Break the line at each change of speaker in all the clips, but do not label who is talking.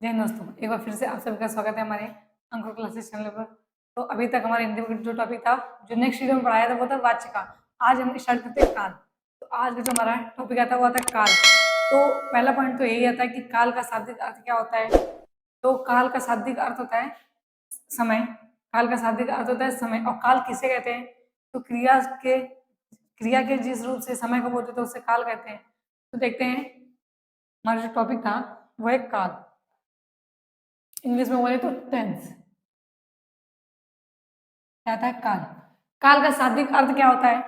जय हिंद दोस्तों, एक बार फिर से आप सभी का स्वागत है हमारे अंकुर क्लासेस चैनल पर। तो अभी तक हमारे हिंदी का जो टॉपिक था, जो नेक्स्ट वीडियो में पढ़ाया था वो था वाच्य का। आज हम स्टार्ट करते हैं काल। तो आज का जो हमारा टॉपिक आता है वो आता है काल। तो पहला पॉइंट तो यही आता है कि काल का शाब्दिक अर्थ क्या होता है। तो काल का शाब्दिक अर्थ होता है समय। काल का शाब्दिक अर्थ होता है समय। और काल किसे कहते हैं? तो क्रिया के जिस रूप से समय को बोलते थे उससे काल कहते हैं। तो देखते हैं, हमारा जो टॉपिक था वो है काल। इंग्लिश में बोले तो टेंस। क्या था? काल। काल का शाब्दिक अर्थ क्या होता है?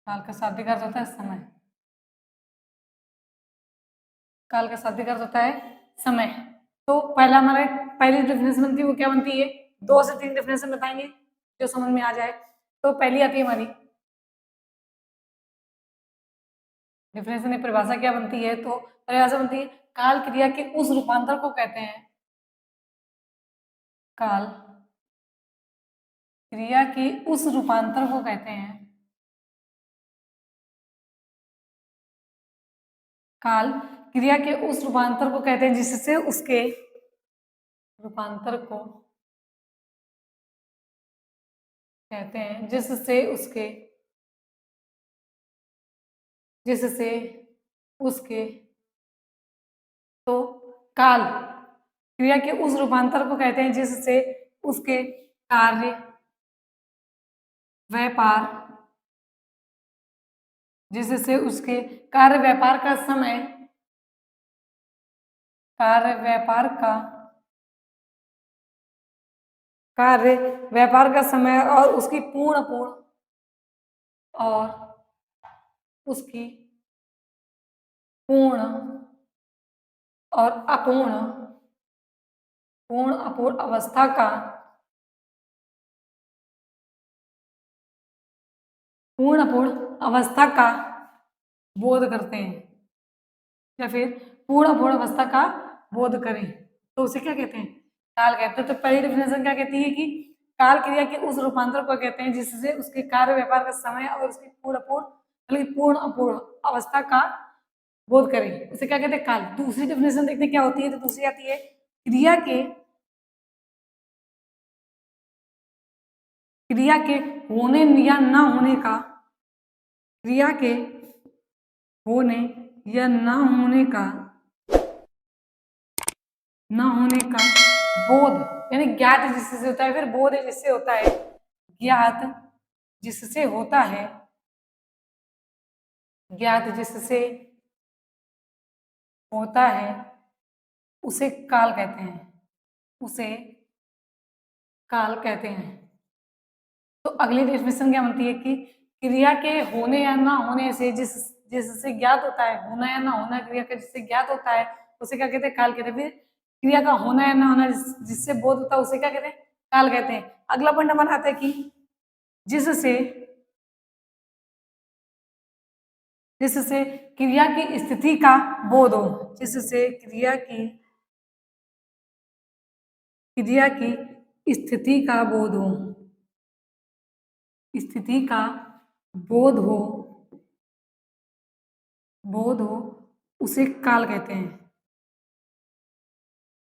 काल का शाब्दिक अर्थ होता है समय। काल का शाब्दिक अर्थ होता है समय। तो पहला हमारे पहली डेफिनेशन बनती है वो क्या बनती है? 2 से 3 डेफिनेशन बताएंगे जो समझ में आ जाए। तो पहली आती है हमारी डेफिनेशन में परिभाषा क्या बनती है? तो परिभाषा बनती है, काल क्रिया के उस रूपांतर को कहते हैं। काल क्रिया के उस रूपांतर को कहते हैं। काल क्रिया के उस रूपांतर को कहते हैं जिससे उसके रूपांतर को कहते हैं जिससे उसके। तो काल क्रिया के उस रूपांतर को कहते हैं जिससे उसके कार्य व्यापार जिससे उसके कार्य व्यापार का समय, कार्य व्यापार का कार्य व्यापार का समय और उसकी और उसकी पूर्ण और अपूर्ण अवस्था का पूर्ण अवस्था का बोध करते हैं, या फिर पूर्ण अवस्था का बोध करें, तो उसे क्या कहते हैं? काल कहते हैं। तो पहली डेफिनेशन क्या कहती है कि काल क्रिया के उस रूपांतर को कहते हैं जिससे उसके कार्य व्यापार का समय और उसकी पूर्ण अपूर्ण अवस्था का बोध करें, उसे क्या कहते हैं? काल। दूसरी डेफिनेशन देखते हैं क्या होती है। तो दूसरी आती है, क्रिया के होने या न होने का, क्रिया के होने या न होने का बोध, यानी ज्ञात जिससे होता है, फिर बोध जिससे होता है, ज्ञात जिससे होता है, ज्ञात जिससे होता है, उसे काल कहते हैं। उसे काल कहते हैं। तो अगली डेफिनेशन क्या बनती है कि क्रिया के होने या ना होने से जिससे ज्ञात होता है, होना या ना होना क्रिया का जिससे ज्ञात होता है उसे क्या कहते हैं? काल कहते हैं। फिर क्रिया का होना या ना होना जिससे बोध होता है उसे क्या कहते हैं? काल कहते हैं। अगला पॉइंट हमारा आता है कि जिससे जिससे क्रिया की स्थिति का बोध हो, जिससे क्रिया की स्थिति का बोध हो, स्थिति का बोध हो उसे काल कहते हैं।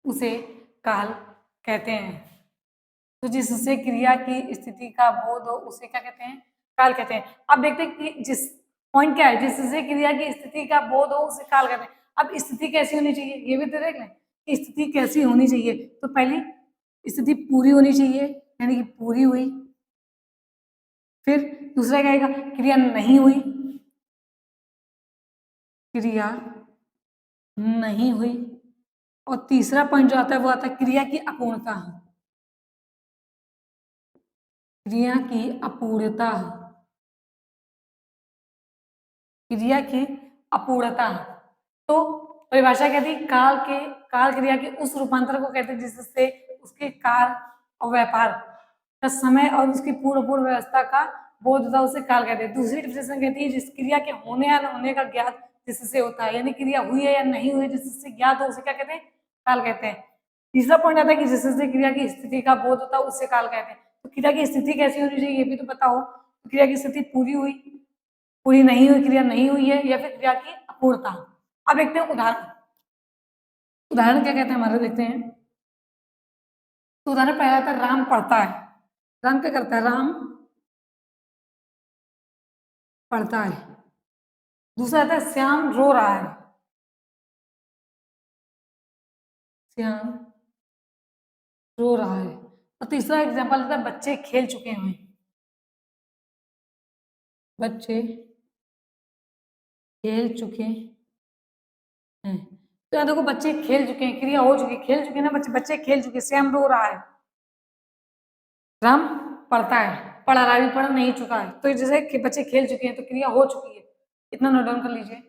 उसे काल कहते हैं। तो जिससे क्रिया की स्थिति का बोध हो उसे क्या कहते हैं? काल कहते हैं। अब देखते हैं कि जिस पॉइंट क्या है, जिससे क्रिया की स्थिति का बोध हो उसे काल कहते हैं। अब स्थिति कैसी होनी चाहिए ये भी तो देख लें कि स्थिति कैसी होनी चाहिए। तो पहली स्थिति पूरी होनी चाहिए, यानी कि पूरी हुई। फिर दूसरा क्या आएगा? क्रिया नहीं हुई, क्रिया नहीं हुई। और तीसरा पॉइंट जो आता है वो आता है क्रिया की अपूर्णता, क्रिया की अपूर्णता, क्रिया की अपूर्णता। तो परिभाषा क्या थी? काल क्रिया के उस रूपांतर को कहते हैं जिससे उसके कार्य और व्यापार का समय और उसकी पूर्ण व्यवस्था का बोध होता है, उसे काल कहते हैं। दूसरी डेफिनेशन कहती है जिस क्रिया के होने या न होने का ज्ञात जिससे होता है, यानी क्रिया हुई है या नहीं हुई जिससे ज्ञात हो उसे क्या कहते हैं? काल कहते हैं। तीसरा पॉइंट आता है कि जिससे क्रिया की स्थिति का बोध होता है उससे काल कहते हैं। तो क्रिया की स्थिति कैसी होनी चाहिए ये भी तो पता हो। तो क्रिया की स्थिति पूरी हुई, पूरी नहीं हुई, क्रिया नहीं हुई है, या फिर क्रिया की अपूर्णता। अब देखते हैं उदाहरण। उदाहरण क्या कहते हैं हमारे, देखते हैं। तो उदाहरण पहला था राम पढ़ता है। राम क्या करता है? राम पढ़ता है। दूसरा आता है श्याम रो रहा है। श्याम रो रहा है। और तीसरा एग्जाम्पल आता है बच्चे खेल चुके हैं। बच्चे खेल चुके हैं। तो यहाँ देखो बच्चे खेल चुके हैं, क्रिया हो चुकी है, खेल चुके हैं ना बच्चे, बच्चे खेल चुके हैं, श्याम रो रहा है। राम पढ़ता है, पढ़ा रहा है, पढ़ नहीं चुका है। तो जैसे कि बच्चे खेल चुके हैं तो क्रिया हो चुकी है, इतना नोट डाउन कर लीजिए।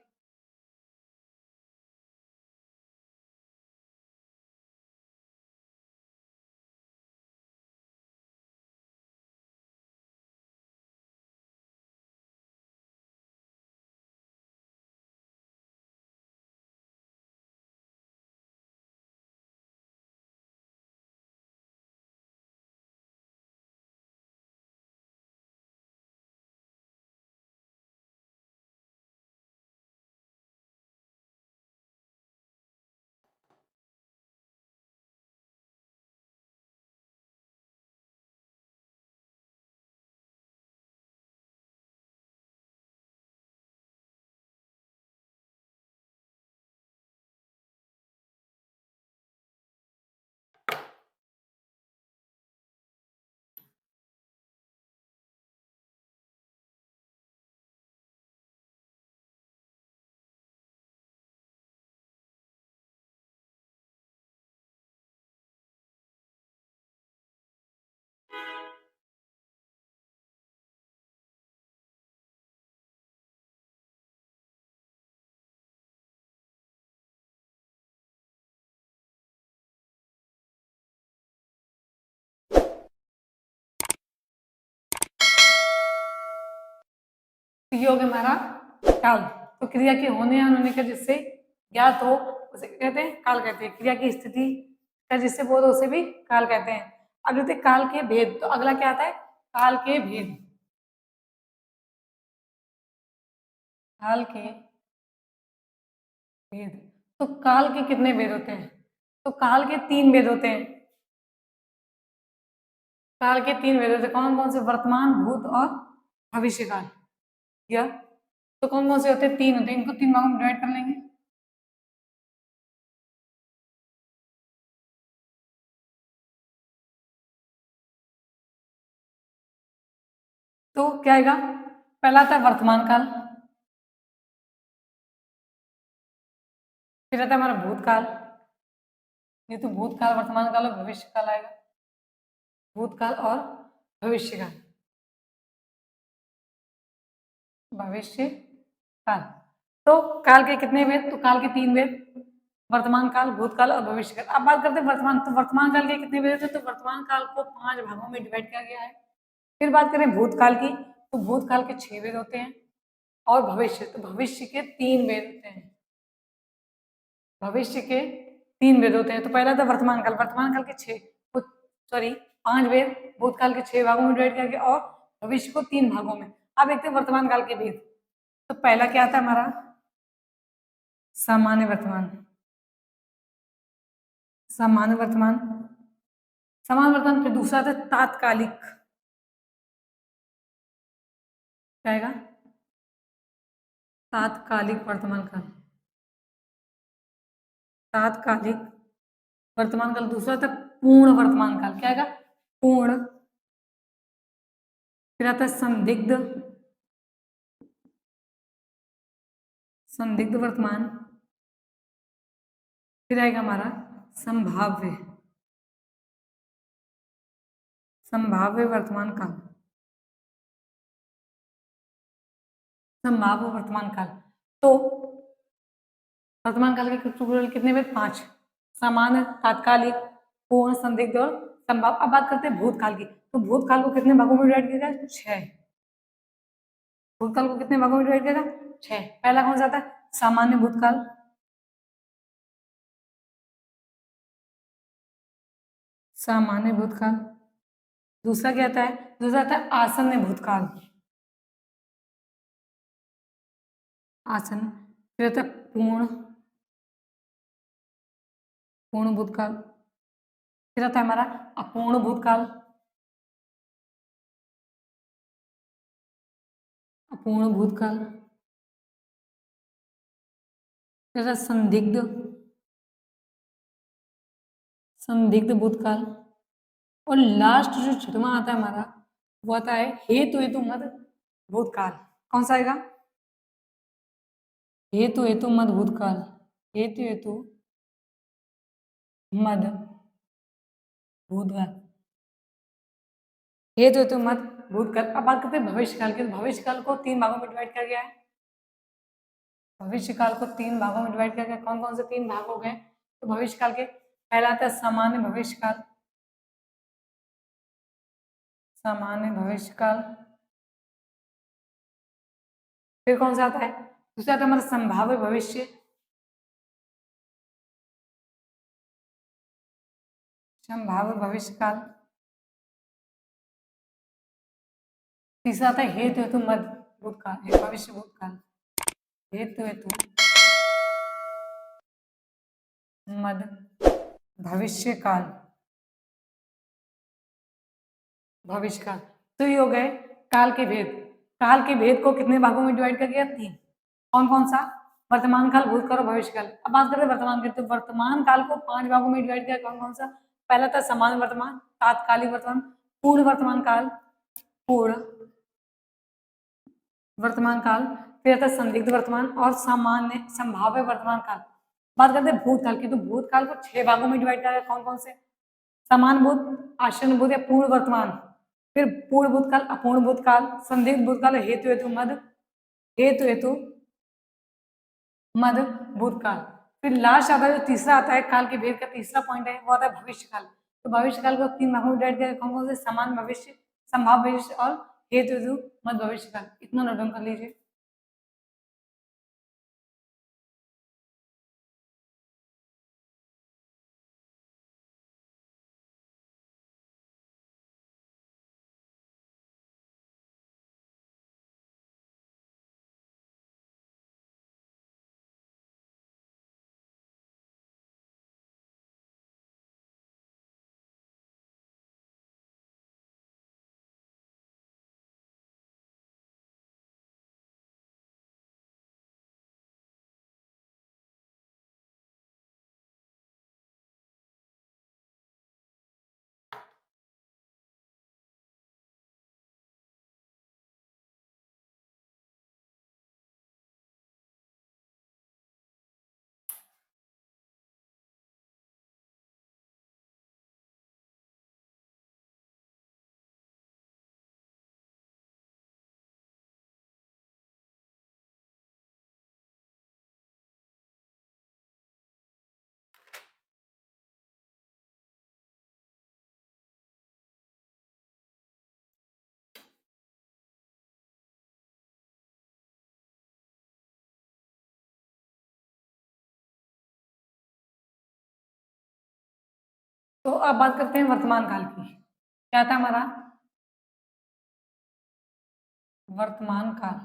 ये हो गया हमारा काल। तो क्रिया के होने या न होने का जिससे ज्ञात हो उसे क्या कहते हैं? काल कहते हैं। क्रिया की स्थिति का जिससे बोध हो उसे भी काल कहते हैं। अब देखते हैं काल के भेद। तो अगला क्या आता है? काल के भेद। काल के भेद। तो काल के कितने भेद होते हैं? तो काल के तीन भेद होते हैं। काल के तीन भेद होते हैं। कौन कौन से? वर्तमान, भूत और भविष्य काल। या तो कौन कौन से होते हैं? तीन होते हैं। इनको तीन भागों में डिवाइड कर लेंगे। तो क्या आएगा? पहला आता है वर्तमान काल, फिर आता है हमारा भूतकाल, ये तो भूतकाल, वर्तमान काल और भविष्य काल आएगा। भूतकाल और भविष्य काल। भविष्य काल। तो काल के कितने वेद? तो काल के तीन वेद, वर्तमान काल, भूतकाल और भविष्य काल। अब बात करते हैं वर्तमान। तो वर्तमान काल के कितने वेद थे? तो वर्तमान काल को पांच भागों में डिवाइड किया गया है। फिर बात करें भूतकाल की, तो भूतकाल के 6 वेद होते हैं। और भविष्य, तो भविष्य के 3 वेद होते हैं। भविष्य के 3 वेद होते हैं। तो पहला था वर्तमान काल। वर्तमान काल के 6, सॉरी 5 वेद, भूतकाल के 6 भागों में डिवाइड किया गया और भविष्य को 3 भागों में। अब देखते हैं वर्तमान काल के भेद। तो पहला क्या था हमारा? सामान्य वर्तमान। सामान्य वर्तमान, सामान्य वर्तमान। फिर दूसरा था तात्कालिक। क्या आएगा? तात्कालिक वर्तमान काल। तात्कालिक वर्तमान काल। दूसरा था पूर्ण वर्तमान काल। क्या आएगा? पूर्ण। फिर आता है संदिग्ध। संदिग्ध वर्तमान। फिर आएगा हमारा संभाव्य। संभाव्य वर्तमान काल। संभाव्य वर्तमान काल। तो वर्तमान काल के टोटल कितने वेद? 5। सामान्य, तात्कालिक, पूर्ण, संदिग्ध और संभाव्य। अब बात करते हैं भूतकाल की। तो भूतकाल को कितने भागों में डिवाइड किया गया? 6। भूतकाल को कितने भागों में डिवाइड किया गया? 6। पहला कौन सा था? सामान्य भूतकाल। सामान्य भूतकाल। दूसरा क्या आता है? दूसरा आता है आसन्न भूतकाल। आसन। फिर होता है पूर्ण भूतकाल। फिर आता है हमारा अपूर्ण भूतकाल। अपूर्ण भूतकाल। फिर आता है संदिग्ध। संदिग्ध भूतकाल। और लास्ट जो छठवां आता है हमारा, वो आता है हेतु हेतु मद भूतकाल। कौन सा आएगा? हेतु हेतु मद भूतकाल। हेतु हेतु मद भूतकाल। हेतु हेतु मद भूतकाल। अब बात करते हैं भविष्यकाल की। भविष्य काल को 3 भागों में डिवाइड किया गया है। भविष्य काल को 3 भागों में डिवाइड किया गया। कौन कौन से 3 भाग हो गए? तो भविष्य काल के पहला आता है सामान्य भविष्य काल। सामान्य भविष्य काल। फिर कौन सा आता है? दूसरा आता है हमारा संभाव्य भविष्य। संभाव्य भविष्य काल। तीसरा आता है हेतु हेतु मद भूतकाल, भविष्य भूतकाल। हेतु हेतु मद भविष्य काल। भविष्य काल। तो ये हो गए काल के भेद। काल के भेद को कितने भागों में डिवाइड कर गया? 3। कौन कौन सा? वर्तमान काल, भूतकाल और भविष्य काल। अब बात करें वर्तमान की, तो वर्तमान काल को 5 भागों में डिवाइड किया। कौन कौन सा? पहला था सामान्य वर्तमान, तात्कालिक वर्तमान, पूर्ण वर्तमान काल, पूर्ण वर्तमान काल, फिर आता है संदिग्ध वर्तमान और सामान्य संभाव्य वर्तमान काल। बात करते हैं भूतकाल की, तो भूतकाल को 6 भागों में डिवाइड किया गया। कौन कौन से? समान भूत, आसन भूत या पूर्ण वर्तमान, फिर पूर्ण भूतकाल, अपूर्ण भूतकाल, संदिग्ध भूतकाल, हेतु हेतु मद, हेतु हेतु मद भूतकाल। फिर लास्ट आता है जो तीसरा आता है काल के भेद का तीसरा पॉइंट है, वो आता है भविष्य काल। तो भविष्य काल को 3 भागों में डिवाइड किया। कौन कौन से? समान भविष्य, संभाव्य भविष्य और हेतु हेतु मद भविष्य काल। इतना नोट डाउन कर लीजिए। तो अब बात करते हैं वर्तमान काल की। क्या था हमारा? वर्तमान काल।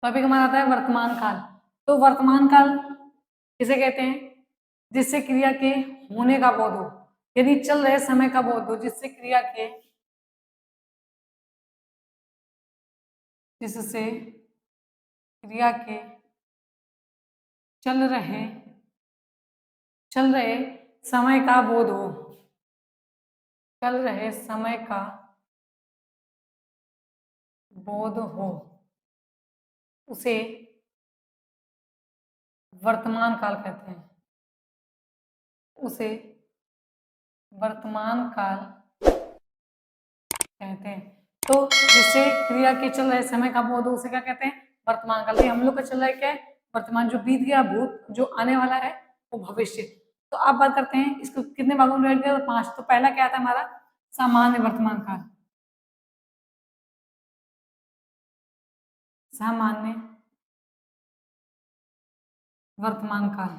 टॉपिक हमारा आता है वर्तमान काल। तो वर्तमान काल किसे कहते हैं? जिससे क्रिया के होने का बोध हो, यदि चल रहे समय का बोध हो, जिससे क्रिया के, जिससे क्रिया के चल रहे चल रहे समय का बोध हो, चल रहे समय का बोध हो, उसे वर्तमान काल कहते हैं। उसे वर्तमान काल कहते हैं। तो जिससे क्रिया के चल रहे समय का बोध हो, उसे क्या कहते हैं? वर्तमान काल। हम लोग का चल रहा है क्या है? वर्तमान। जो बीत गया भूत, जो आने वाला है वो भविष्य। तो आप बात करते हैं इसको कितने भागों में डिवाइड किया? तो 5। तो पहला क्या था हमारा? सामान्य वर्तमान काल। सामान्य वर्तमान काल।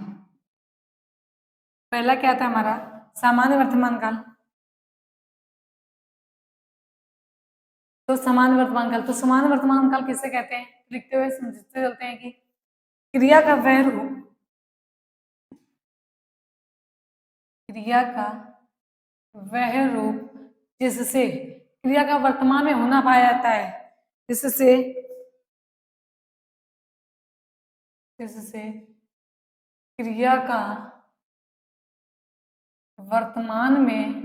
पहला क्या था हमारा? सामान्य वर्तमान काल। तो समान वर्तमान काल, तो समान वर्तमान काल किसे कहते हैं? लिखते हुए समझते चलते हैं कि क्रिया का वह रूप, क्रिया का वह रूप जिससे क्रिया का वर्तमान में होना पाया जाता है, जिससे जिससे क्रिया का वर्तमान में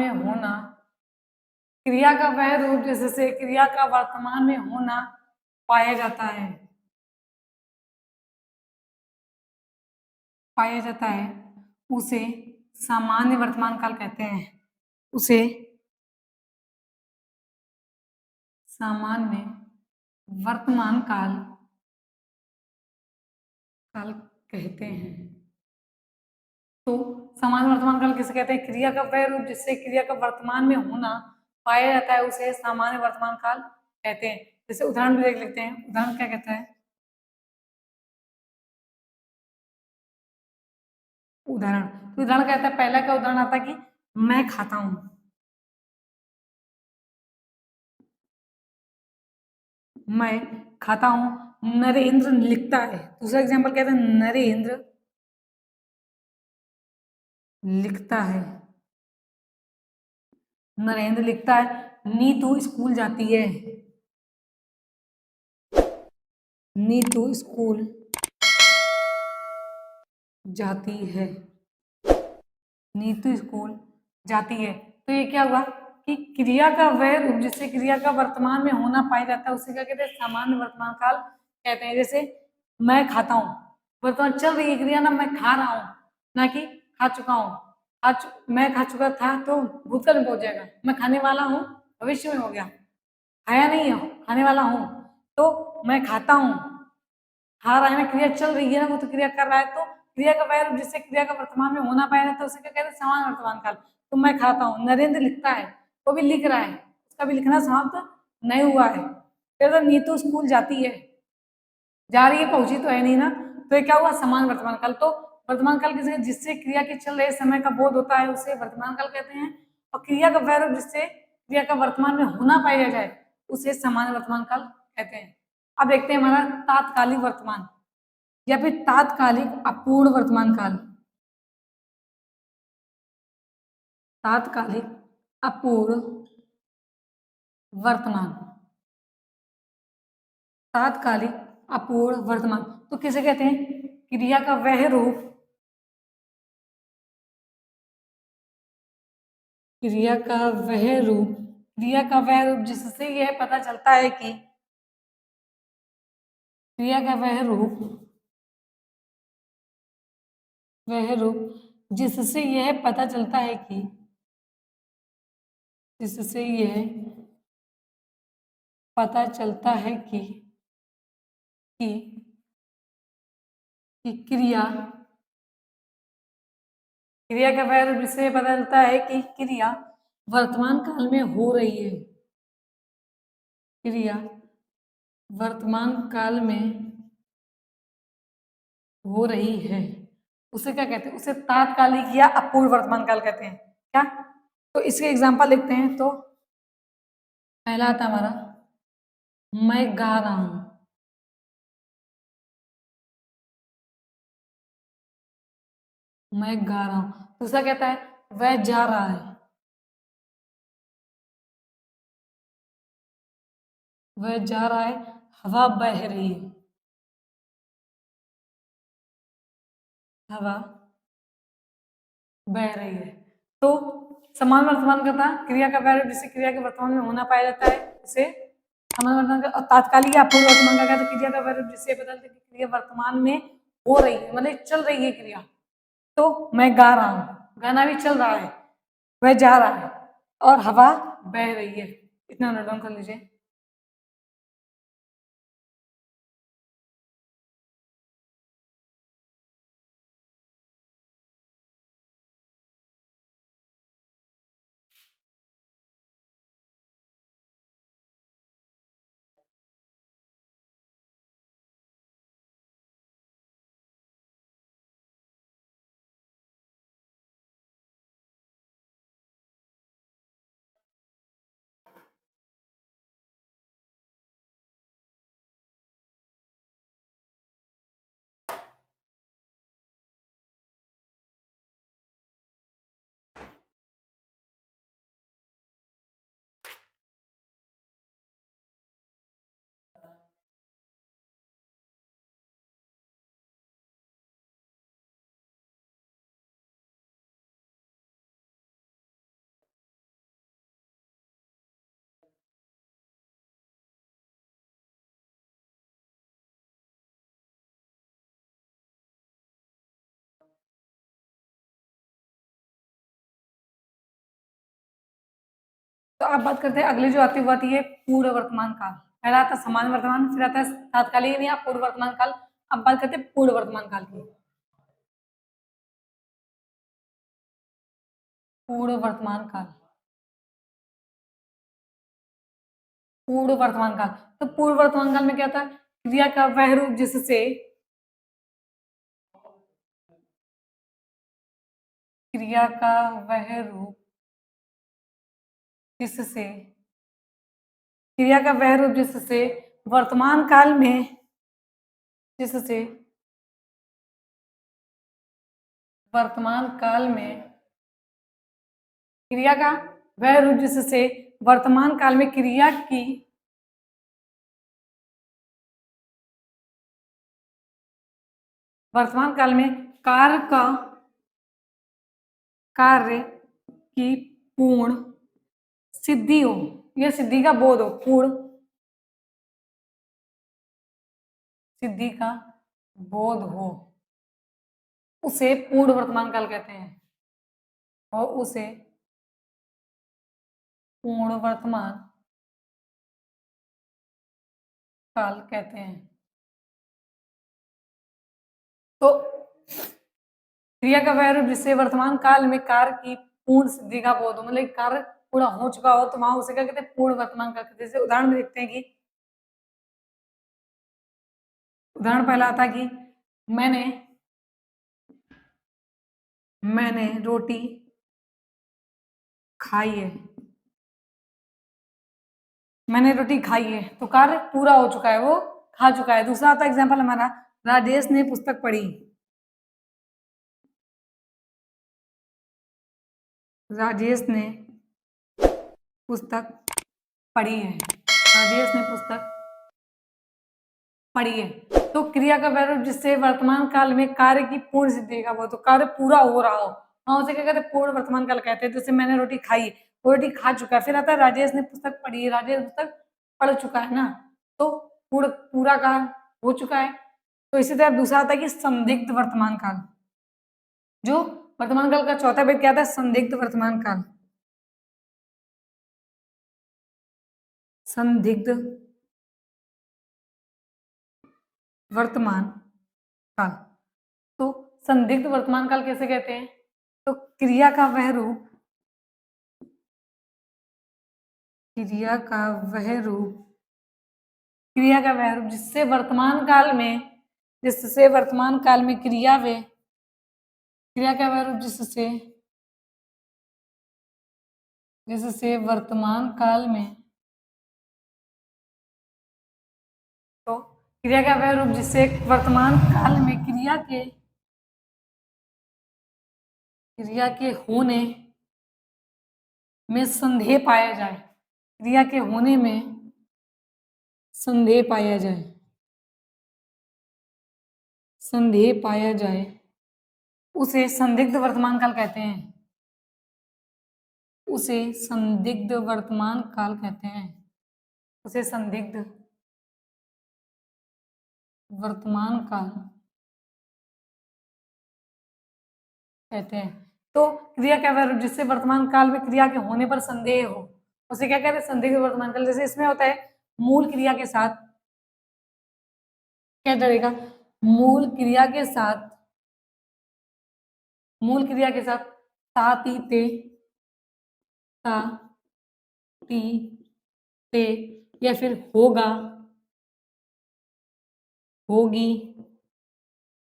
होना, क्रिया का वह रूप जिससे क्रिया का वर्तमान में होना पाया जाता है, उसे सामान्य वर्तमान काल कहते हैं। उसे सामान्य वर्तमान काल काल कहते हैं। तो सामान्य वर्तमान काल किसे कहते हैं? क्रिया का वह रूप जिससे क्रिया का वर्तमान में होना पाया जाता है, उसे सामान्य वर्तमान काल कहते हैं। जैसे उदाहरण भी देख लेते हैं। उदाहरण क्या कहता है? उदाहरण, तो उदाहरण कहता है, पहला का उदाहरण आता है कि मैं खाता हूं। मैं खाता हूं, नरेंद्र लिखता है। दूसरा एग्जाम्पल कहता है नरेंद्र लिखता है। नरेंद्र लिखता है। नीतू स्कूल जाती है। नीतू स्कूल जाती है। नीतू स्कूल जाती है। तो ये क्या हुआ कि क्रिया का वह रूप जिससे क्रिया का वर्तमान में होना पाया जाता है, उसे क्या कहते हैं? सामान्य वर्तमान काल कहते हैं। जैसे मैं खाता हूँ, वर्तमान चल रही है क्रिया ना, मैं खा रहा हूँ, ना कि खा चुका हूँ। आज मैं खा चुका था तो भूतकाल में पहुंच जाएगा। मैं खाने वाला हूँ, भविष्य में हो गया। खाया नहीं है, खाने वाला हूँ, तो मैं खाता हूँ। खा रहा है ना, क्रिया चल रही है ना, वो तो क्रिया कर रहा है। तो क्रिया का वह रूप जिससे क्रिया का वर्तमान में होना पाया जाता है, उसे क्या कहते हैं? समान वर्तमान काल। तो मैं खाता हूँ, नरेंद्र लिखता है, वो भी लिख रहा है, उसका भी लिखना समाप्त नहीं हुआ है। फिर तो नीतू स्कूल जाती है, जा रही है, पहुंची तो है नहीं ना। तो ये क्या हुआ? समान वर्तमान काल। तो वर्तमान काल किसे? जिससे क्रिया के चल रहे समय का बोध होता है, उसे वर्तमान काल कहते हैं। और क्रिया का वह रूप जिससे क्रिया का वर्तमान में होना पाया जाए, उसे समान वर्तमान काल कहते हैं। अब देखते हैं हमारा तात्कालिक वर्तमान या फिर तात्कालिक अपूर्ण वर्तमान काल। तात्कालिक अपूर्ण वर्तमान, तात्कालिक अपूर्ण वर्तमान तो किसे कहते हैं? क्रिया का वह रूप, क्रिया का वह रूप, क्रिया का वह रूप जिससे यह पता चलता है कि क्रिया का वह रूप जिससे यह पता चलता है कि जिससे यह पता चलता है कि, कि क्रिया, क्रिया का वह रूप जिससे पता चलता है कि क्रिया वर्तमान काल में हो रही है। क्रिया वर्तमान काल में हो रही है, उसे क्या कहते हैं? उसे तात्कालिक या अपूर्ण वर्तमान काल कहते हैं। क्या? तो इसके एग्जांपल लिखते हैं। तो पहला आता हमारा मैं गा रहा हूं। मैं गा रहा हूं। दूसरा कहता है वह जा रहा है। वह जा रहा है, हवा बह रही है। हवा बह रही है। तो समान वर्तमान का था क्रिया का वह जिससे क्रिया के वर्तमान में होना पाया जाता है, उसे समान वर्तमान का। और तात्कालिक या अपूर्ण वर्तमान का क्या? तो क्रिया का वह जिससे पता चलता है कि क्रिया वर्तमान में हो रही है, मतलब चल रही है क्रिया। तो मैं गा रहा हूँ, गाना भी चल रहा है, वह जा रहा है और हवा बह रही है। इतना नोट डाउन कर लीजिए। तो अब बात करते हैं अगली जो आती है वो आती है पूर्ण वर्तमान काल। पहला आता है सामान्य वर्तमान, फिर आता है तात्कालिक या पूर्व वर्तमान काल। अब बात करते हैं पूर्ण वर्तमान काल की। पूर्ण वर्तमान काल, पूर्ण वर्तमान काल। तो पूर्व वर्तमान काल में क्या था? क्रिया का वह रूप जिससे, क्रिया का वह रूप जिससे, क्रिया का वह रूप जिससे वर्तमान काल में, जिससे वर्तमान काल में क्रिया का वह रूप जिससे वर्तमान काल में क्रिया की, वर्तमान काल में कार्य की पूर्ण सिद्धि हो, यह सिद्धि का बोध हो, पूर्ण सिद्धि का बोध हो, उसे पूर्ण वर्तमान काल कहते हैं। और उसे पूर्ण वर्तमान काल कहते हैं। तो क्रिया का वह रूप जिससे वर्तमान काल में कार्य की पूर्ण सिद्धि का बोध हो, मतलब कार्य पूरा हो चुका हो, तो वहां उसे क्या कहते हैं? पूर्ण वर्तमान काल कहते हैं। जैसे उदाहरण में देखते हैं कि उदाहरण पहला आता है कि मैंने मैंने रोटी खाई है, मैंने रोटी खाई है, तो कार्य पूरा हो चुका है, वो खा चुका है। दूसरा आता एग्जाम्पल हमारा, राजेश ने पुस्तक पढ़ी, राजेश ने पुस्तक पढ़ी है, राजेश ने पुस्तक पढ़ी है। तो क्रिया का वह रूप जिससे वर्तमान काल में कार्य की पूर्ण सिद्धि का, वो तो कार्य पूरा हो रहा हो, हाँ उसे क्या कहते हैं? पूर्ण वर्तमान काल कहते हैं। जैसे मैंने रोटी खाई, वो रोटी खा चुका है। फिर आता है राजेश ने पुस्तक पढ़ी है, राजेश पुस्तक पढ़ चुका है ना, तो पूर्ण पूरा काल हो चुका है। तो इसी तरह दूसरा आता है कि संदिग्ध वर्तमान काल। जो वर्तमान काल का चौथा भेद क्या था? संदिग्ध वर्तमान काल। संदिग्ध वर्तमान काल। तो संदिग्ध वर्तमान काल कैसे कहते हैं? तो क्रिया का वह रूप, क्रिया का वह रूप, क्रिया का वह रूप जिससे वर्तमान काल में, जिससे वर्तमान काल में क्रिया वे, क्रिया का वह रूप जिससे, जिससे वर्तमान काल में, तो क्रिया का वह रूप जिससे वर्तमान काल में क्रिया के होने में संदेह पाया जाए, क्रिया के होने में संदेह पाया जाए, संदेह पाया जाए, उसे संदिग्ध वर्तमान काल कहते हैं, उसे संदिग्ध वर्तमान काल कहते हैं, उसे संदिग्ध वर्तमान काल कहते हैं। तो क्रिया का वह रूप जिससे वर्तमान काल में क्रिया के होने पर संदेह हो, उसे क्या कहते हैं? संदिग्ध वर्तमान काल। जैसे इसमें होता है मूल क्रिया के साथ क्या डरेगा? मूल क्रिया के साथ, मूल क्रिया के साथ ता ती ते, ता ती ते, या फिर होगा, होगी,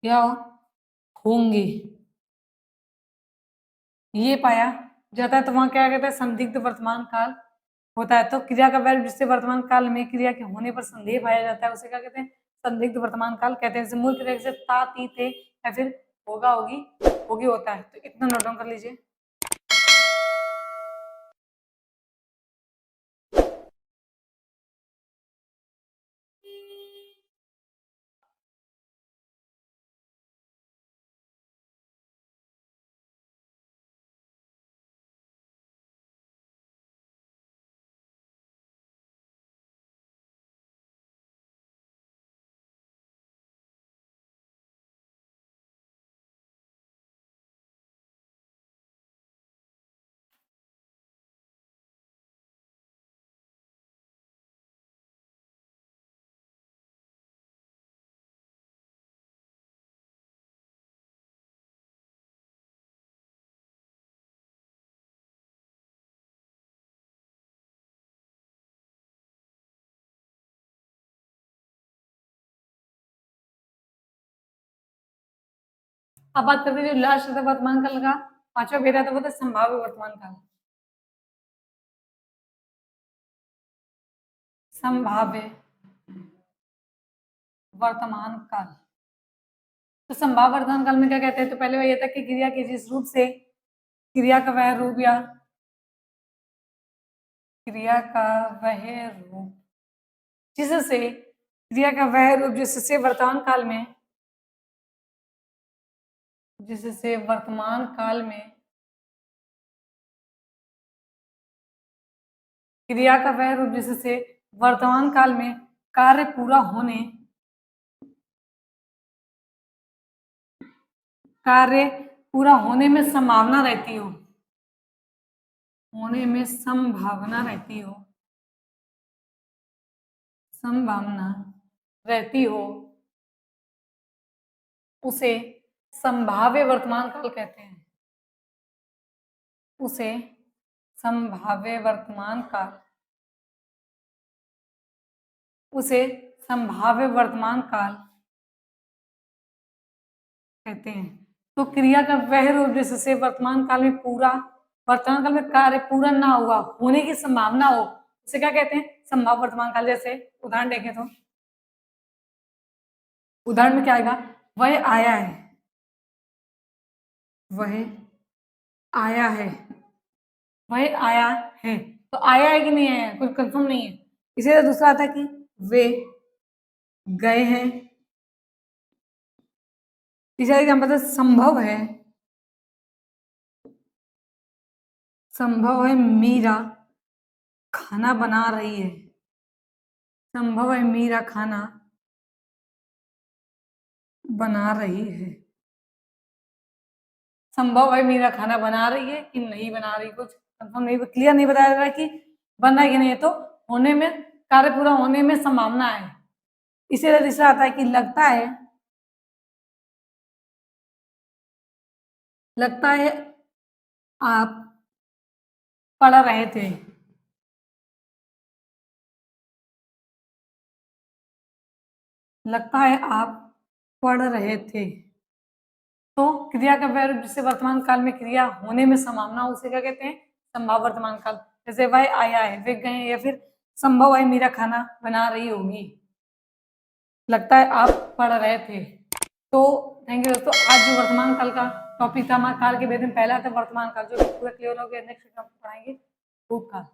या होंगे, ये पाया जाता है, तो वहां क्या कहते हैं? संदिग्ध वर्तमान काल होता है। तो क्रिया का वर्ब जिससे वर्तमान काल में क्रिया के होने पर संदेह पाया जाता है, उसे क्या कहते हैं? संदिग्ध वर्तमान काल कहते हैं। जैसे मूल क्रिया से ता ती थे, या फिर होगा होगी होगी होता है। तो इतना नोट डाउन कर लीजिए। अब बात करते हैं जो लास्ट था वर्तमान काल का, पांचवा भेद आता वो था संभाव्य वर्तमान काल। संभाव्य वर्तमान काल। तो संभाव्य वर्तमान काल में क्या कहते हैं, तो पहले ये था कि क्रिया के जिस रूप से, क्रिया का वह रूप या क्रिया का वह रूप जिससे, क्रिया का वह रूप जिससे वर्तमान काल में, जिससे वर्तमान काल में क्रिया का वह रूप जिससे वर्तमान काल में कार्य पूरा होने, कार्य पूरा होने में संभावना रहती हो, होने में संभावना रहती हो, संभावना रहती हो, उसे संभाव्य वर्तमान काल कहते हैं। उसे संभाव्य वर्तमान काल, उसे संभाव्य वर्तमान काल कहते हैं। तो क्रिया का वह रूप जिससे वर्तमान काल में पूरा, वर्तमान काल में कार्य पूरा ना हुआ, होने की संभावना हो, उसे क्या कहते हैं, संभाव्य वर्तमान काल। जैसे उदाहरण देखें तो उदाहरण में क्या आएगा, वह आया है, वह आया है, वह आया है। तो आया है कि नहीं आया है, कुछ कंफर्म नहीं है। इसी तरह दूसरा आता है कि वे गए हैं। तीसरा एग्जाम्पल है संभव है, संभव है मीरा खाना बना रही है, संभव है मीरा खाना बना रही है। संभव है मीरा खाना बना रही है कि नहीं बना रही, कुछ कंफर्म नहीं, क्लियर नहीं बताया जा रहा कि बन रहा है कि नहीं है। तो होने में, कार्य पूरा होने में संभावना है। इसी तरह तीसरा आता है कि लगता है, लगता है आप पढ़ रहे थे, लगता है आप पढ़ रहे थे। तो क्रिया का वह रूप जिससे वर्तमान काल में क्रिया होने में संभावना, उसे क्या कहते हैं, संभाव्य वर्तमान काल। जैसे वह आया है, वे गए, या फिर संभव है मीरा खाना बना रही होगी, लगता है आप पढ़ रहे थे। तो थैंक यू दोस्तों। आज जो वर्तमान काल का टॉपिक था, हमारा काल के भेद में पहला था वर्तमान काल, जो पूरा क्लियर हो गया। नेक्स्ट हम पढ़ाएंगे भूतकाल।